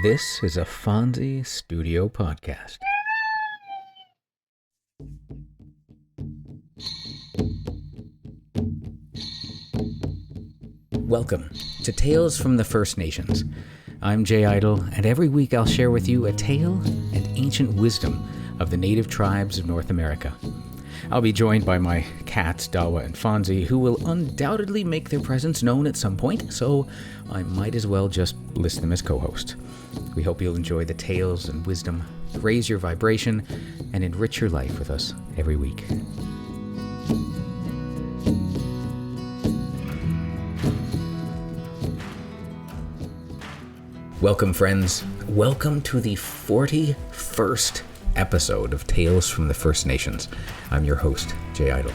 This is a Fonzie Studio podcast. Welcome to Tales from the First Nations. I'm Jay Idle, and every week I'll share with you a tale and ancient wisdom of the native tribes of North America. I'll be joined by my cats, Dawa and Fonzie, who will undoubtedly make their presence known at some point, so I might as well just list them as co-hosts. We hope you'll enjoy the tales and wisdom, raise your vibration, and enrich your life with us every week. Welcome, friends. Welcome to the 41st episode of Tales from the First Nations. I'm your host, Jay Idle.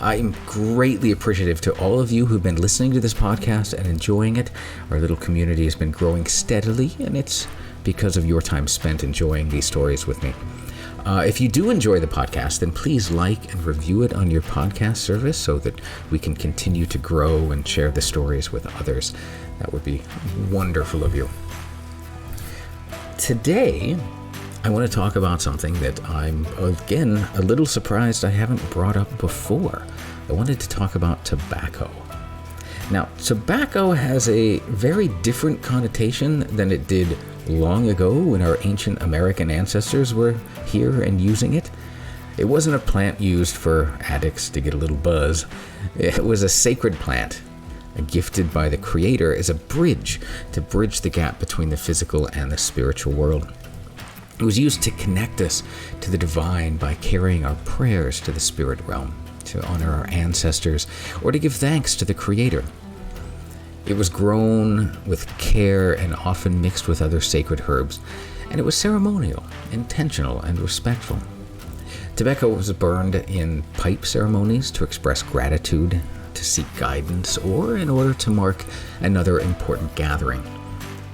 I'm greatly appreciative to all of you who've been listening to this podcast and enjoying it. Our little community has been growing steadily, and it's because of your time spent enjoying these stories with me. If you do enjoy the podcast, then please like and review it on your podcast service so that we can continue to grow and share the stories with others. That would be wonderful of you. Today, I want to talk about something that I'm, again, a little surprised I haven't brought up before. I wanted to talk about tobacco. Now, tobacco has a very different connotation than it did long ago when our ancient American ancestors were here and using it. It wasn't a plant used for addicts to get a little buzz. It was a sacred plant, gifted by the Creator as a bridge to bridge the gap between the physical and the spiritual world. It was used to connect us to the divine by carrying our prayers to the spirit realm, to honor our ancestors, or to give thanks to the Creator. It was grown with care and often mixed with other sacred herbs, and it was ceremonial, intentional, and respectful. Tobacco was burned in pipe ceremonies to express gratitude, to seek guidance, or in order to mark another important gathering.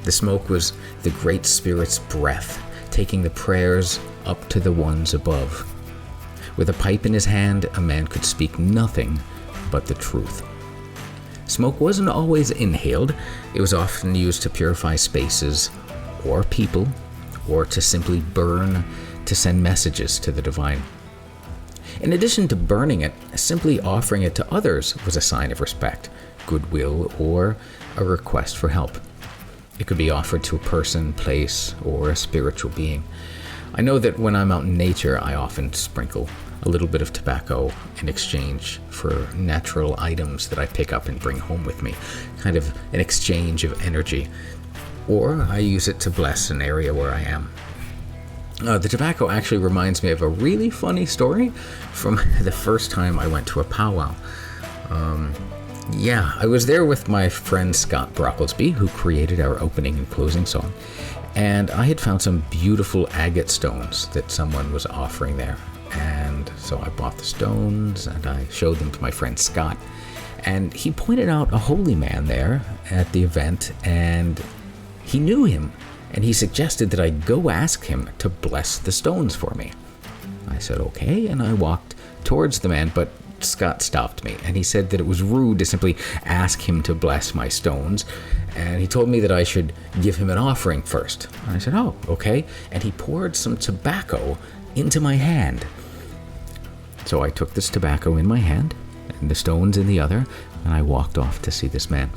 The smoke was the Great Spirit's breath, taking the prayers up to the ones above. With a pipe in his hand, a man could speak nothing but the truth. Smoke wasn't always inhaled. It was often used to purify spaces or people, or to simply burn to send messages to the divine. In addition to burning it, simply offering it to others was a sign of respect, goodwill, or a request for help. It could be offered to a person, place, or a spiritual being. I know that when I'm out in nature, I often sprinkle a little bit of tobacco in exchange for natural items that I pick up and bring home with me, kind of an exchange of energy. Or I use it to bless an area where I am. The tobacco actually reminds me of a really funny story from the first time I went to a powwow. I was there with my friend Scott Brocklesby, who created our opening and closing song, and I had found some beautiful agate stones that someone was offering there. And so I bought the stones and I showed them to my friend Scott, and he pointed out a holy man there at the event, and he knew him, and he suggested that I go ask him to bless the stones for me. I said okay, and I walked towards the man, but Scott stopped me, and he said that it was rude to simply ask him to bless my stones, and he told me that I should give him an offering first. And I said, oh, okay, and he poured some tobacco into my hand. So I took this tobacco in my hand and the stones in the other, and I walked off to see this man.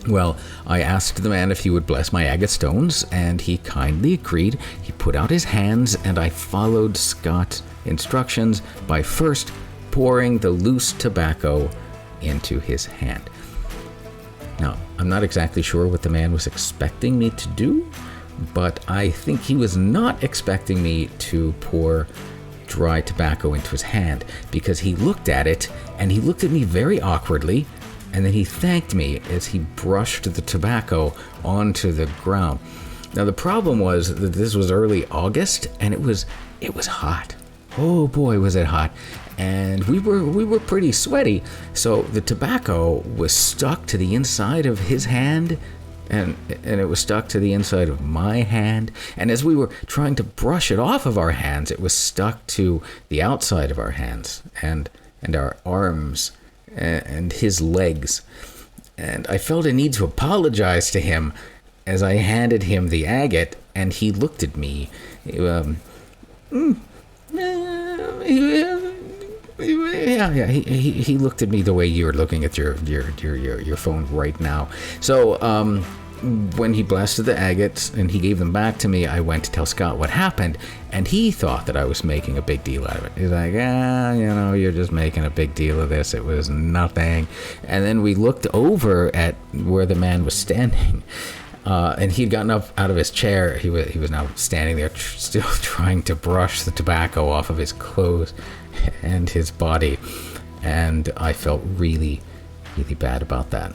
Well, I asked the man if he would bless my agate stones, and he kindly agreed. He put out his hands, and I followed Scott's instructions by first pouring the loose tobacco into his hand. Now, I'm not exactly sure what the man was expecting me to do, but I think he was not expecting me to pour dry tobacco into his hand, because he looked at it, and he looked at me very awkwardly, and then he thanked me as he brushed the tobacco onto the ground. Now, the problem was that this was early August, and it was hot. Oh boy, was it hot. And we were pretty sweaty, so the tobacco was stuck to the inside of his hand, and it was stuck to the inside of my hand, and as we were trying to brush it off of our hands, it was stuck to the outside of our hands and our arms and his legs. And I felt a need to apologize to him, as I handed him the agate, and he looked at me. He looked at me the way you're looking at your phone right now. So when he blasted the agates and he gave them back to me, I went to tell Scott what happened, and he thought that I was making a big deal out of it. He's like, you're just making a big deal of this. It was nothing. And then we looked over at where the man was standing, and he'd gotten up out of his chair. He was now standing there, still trying to brush the tobacco off of his clothes and his body, and I felt really, really bad about that.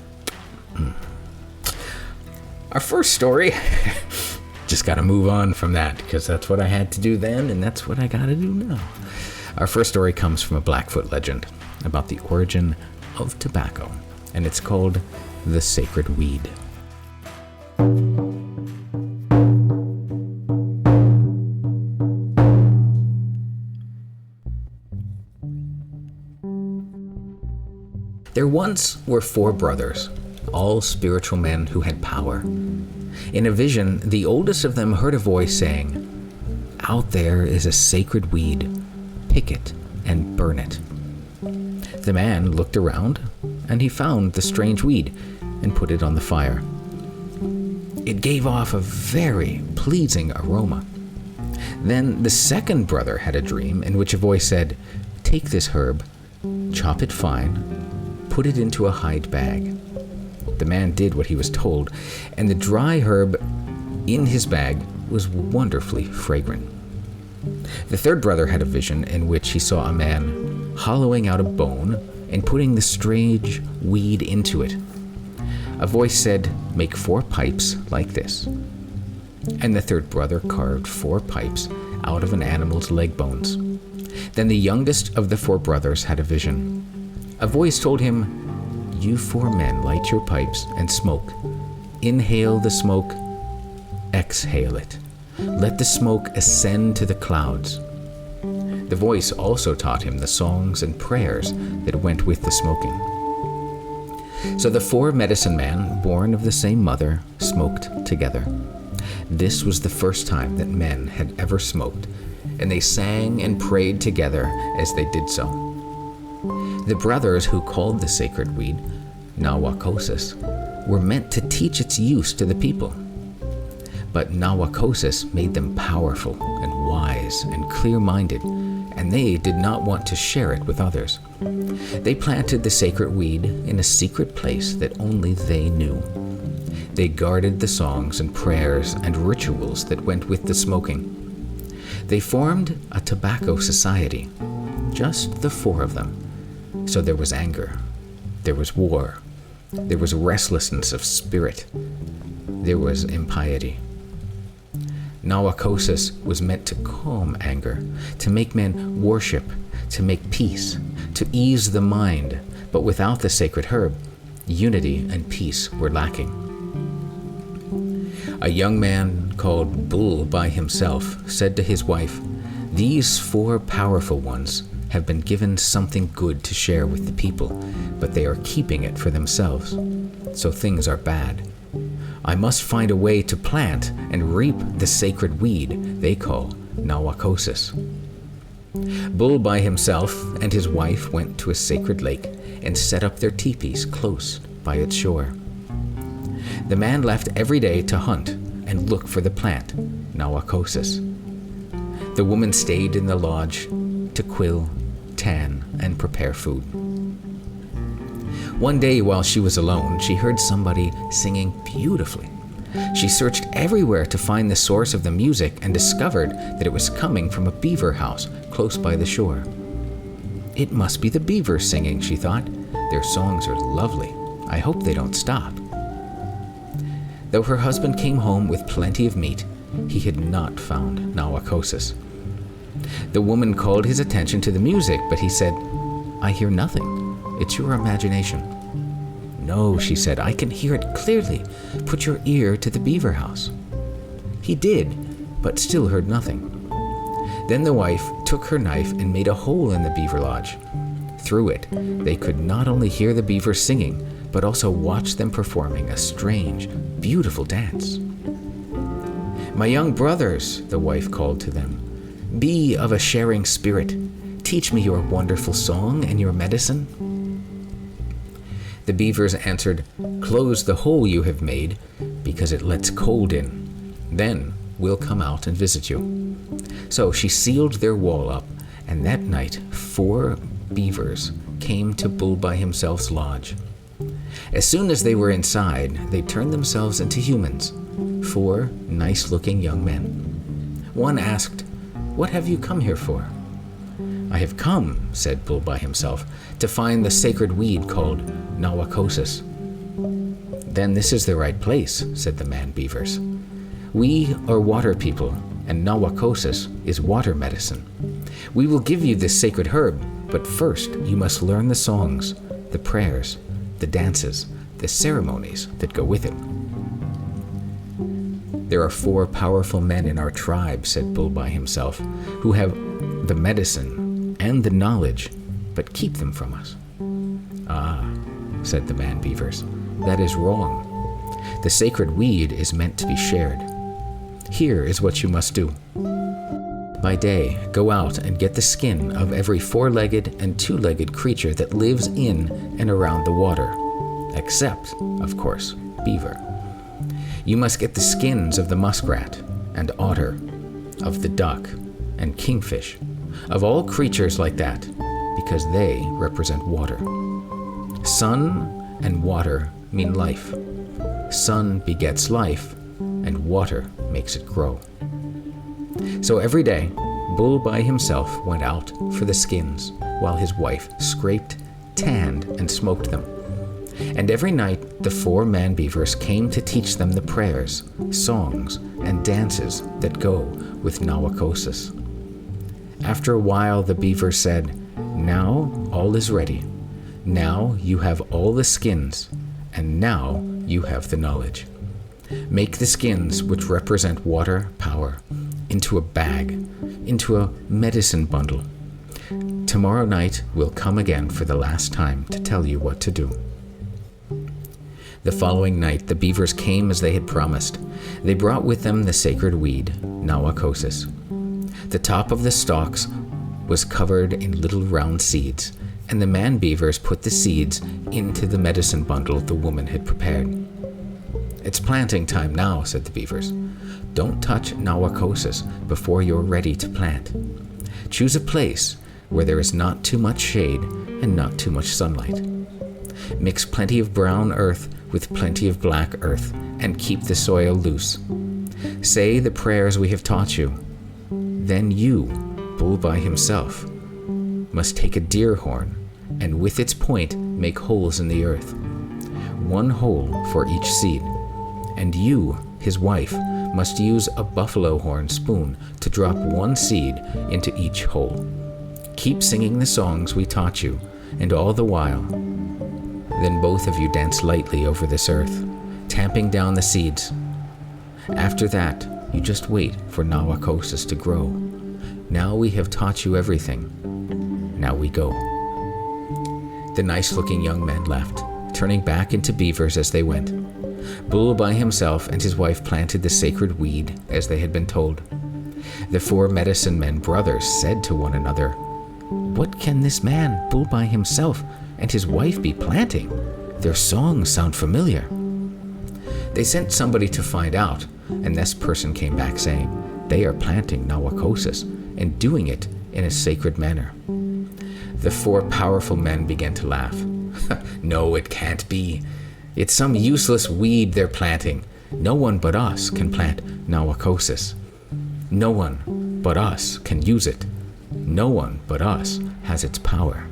Our first story, just got to move on from that, because that's what I had to do then, and that's what I got to do now. Our first story comes from a Blackfoot legend about the origin of tobacco, and it's called the Sacred Weed. There once were 4 brothers, all spiritual men who had power. In a vision, the oldest of them heard a voice saying, "Out there is a sacred weed. Pick it and burn it." The man looked around, and he found the strange weed and put it on the fire. It gave off a very pleasing aroma. Then the second brother had a dream in which a voice said, "Take this herb, chop it fine, put it into a hide bag." The man did what he was told, and the dry herb in his bag was wonderfully fragrant. The third brother had a vision in which he saw a man hollowing out a bone and putting the strange weed into it. A voice said, "Make 4 pipes like this." And the third brother carved 4 pipes out of an animal's leg bones. Then the youngest of the 4 brothers had a vision. A voice told him, "You 4 men light your pipes and smoke. Inhale the smoke, exhale it. Let the smoke ascend to the clouds." The voice also taught him the songs and prayers that went with the smoking. So the 4 medicine men, born of the same mother, smoked together. This was the first time that men had ever smoked, and they sang and prayed together as they did so. The brothers who called the sacred weed Nawakosis were meant to teach its use to the people. But Nawakosis made them powerful and wise and clear-minded, and they did not want to share it with others. They planted the sacred weed in a secret place that only they knew. They guarded the songs and prayers and rituals that went with the smoking. They formed a tobacco society, just the 4 of them. So there was anger, there was war, there was restlessness of spirit, there was impiety. Nawakosis was meant to calm anger, to make men worship, to make peace, to ease the mind, but without the sacred herb, unity and peace were lacking. A young man called Bull by himself said to his wife, "These 4 powerful ones have been given something good to share with the people, but they are keeping it for themselves. So things are bad. I must find a way to plant and reap the sacred weed they call Nawakosis." Bull by himself and his wife went to a sacred lake and set up their teepees close by its shore. The man left every day to hunt and look for the plant, Nawakosis. The woman stayed in the lodge to quill, tan, and prepare food. One day while she was alone, she heard somebody singing beautifully. She searched everywhere to find the source of the music and discovered that it was coming from a beaver house close by the shore. "It must be the beavers singing," she thought. "Their songs are lovely. I hope they don't stop." Though her husband came home with plenty of meat, he had not found Nawakosis. The woman called his attention to the music, but he said, "I hear nothing. It's your imagination." "No," she said, "I can hear it clearly. Put your ear to the beaver house." He did, but still heard nothing. Then the wife took her knife and made a hole in the beaver lodge. Through it, they could not only hear the beavers singing, but also watched them performing a strange, beautiful dance. "My young brothers," the wife called to them, "be of a sharing spirit. Teach me your wonderful song and your medicine." The beavers answered, "Close the hole you have made, because it lets cold in. Then we'll come out and visit you." So she sealed their wall up, and that night 4 beavers came to Bull by Himself's lodge. As soon as they were inside, they turned themselves into humans, 4 nice-looking young men. One asked, "What have you come here for?" "I have come," said Bull by Himself, "to find the sacred weed called Nawakosis." "Then this is the right place," said the man beavers. "We are water people, and Nawakosis is water medicine. We will give you this sacred herb, but first you must learn the songs, the prayers, the dances, the ceremonies that go with it." "There are 4 powerful men in our tribe," said Bull by Himself, "who have the medicine and the knowledge, but keep them from us." "Ah," said the man beavers, "that is wrong. The sacred weed is meant to be shared. Here is what you must do. By day, go out and get the skin of every 4-legged and 2-legged creature that lives in and around the water, except, of course, beaver. You must get the skins of the muskrat and otter, of the duck and kingfish, of all creatures like that, because they represent water. Sun and water mean life. Sun begets life, and water makes it grow." So every day, Bull by Himself went out for the skins, while his wife scraped, tanned, and smoked them. And every night, the 4 man beavers came to teach them the prayers, songs, and dances that go with Nawakosis. After a while, the beavers said, "Now all is ready. Now you have all the skins, and now you have the knowledge. Make the skins, which represent water power, into a bag, into a medicine bundle. Tomorrow night we'll come again for the last time to tell you what to do." The following night the beavers came as they had promised. They brought with them the sacred weed, Nawakosis. The top of the stalks was covered in little round seeds, and the man beavers put the seeds into the medicine bundle the woman had prepared. "It's planting time now," said the beavers. "Don't touch Nawakosis before you're ready to plant. Choose a place where there is not too much shade and not too much sunlight. Mix plenty of brown earth with plenty of black earth and keep the soil loose. Say the prayers we have taught you. Then you, Bull by Himself, must take a deer horn and with its point make holes in the earth, 1 hole for each seed. And you, his wife, must use a buffalo horn spoon to drop 1 seed into each hole. Keep singing the songs we taught you, and all the while, then both of you dance lightly over this earth, tamping down the seeds. After that, you just wait for Nawakosis to grow. Now we have taught you everything. Now we go." The nice-looking young men left, turning back into beavers as they went. Bull by Himself and his wife planted the sacred weed as they had been told. The 4 medicine men brothers said to one another, "What can this man, Bull by Himself, and his wife be planting? Their songs sound familiar." They sent somebody to find out, and this person came back saying, "They are planting Nawakosis and doing it in a sacred manner." The 4 powerful men began to laugh. "No, it can't be. It's some useless weed they're planting. No one but us can plant Nawakosis. No one but us can use it. No one but us has its power."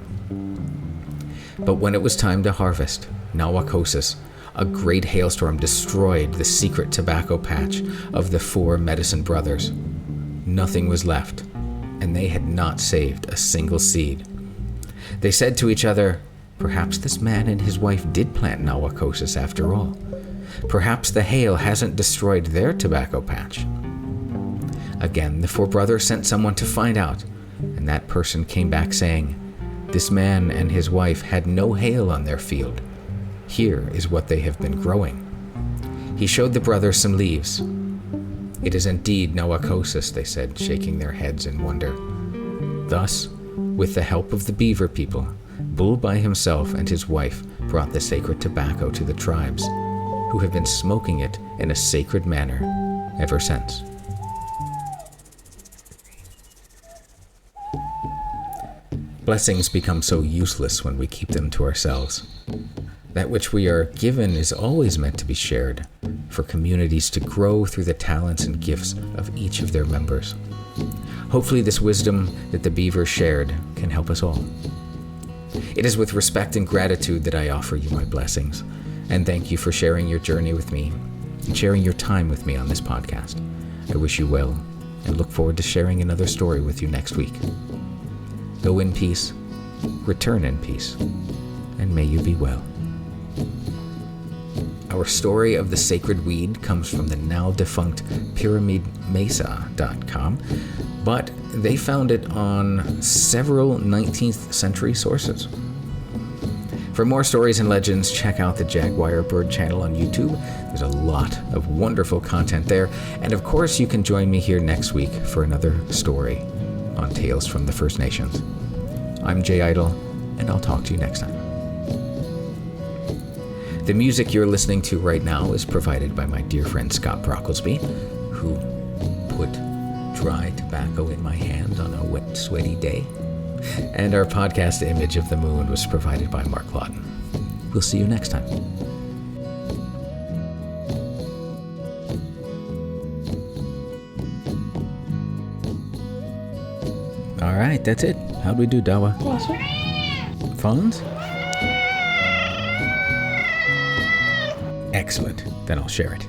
But when it was time to harvest Nawakosis, a great hailstorm destroyed the secret tobacco patch of the 4 medicine brothers. Nothing was left, and they had not saved a single seed. They said to each other, "Perhaps this man and his wife did plant Nawakosis after all. Perhaps the hail hasn't destroyed their tobacco patch." Again, the 4 brothers sent someone to find out, and that person came back saying, "This man and his wife had no hail on their field. Here is what they have been growing." He showed the brothers some leaves. "It is indeed Noacosis," they said, shaking their heads in wonder. Thus, with the help of the beaver people, Bull by himself and his wife brought the sacred tobacco to the tribes, who have been smoking it in a sacred manner ever since. Blessings become so useless when we keep them to ourselves. That which we are given is always meant to be shared, for communities to grow through the talents and gifts of each of their members. Hopefully this wisdom that the beaver shared can help us all. It is with respect and gratitude that I offer you my blessings, and thank you for sharing your journey with me and sharing your time with me on this podcast. I wish you well and look forward to sharing another story with you next week. Go in peace, return in peace, and may you be well. Our story of the sacred weed comes from the now defunct pyramidmesa.com, but they found it on several 19th century sources. For more stories and legends, check out the Jaguar Bird channel on YouTube. There's a lot of wonderful content there. And of course, you can join me here next week for another story on Tales from the First Nations. I'm Jay Idle, and I'll talk to you next time. The music you're listening to right now is provided by my dear friend Scott Brocklesby, who put dry tobacco in my hand on a wet, sweaty day. And our podcast image of the moon was provided by Mark Lawton. We'll see you next time. All right, that's it. How'd we do, Dawa? Awesome. Phones? Excellent. Then I'll share it.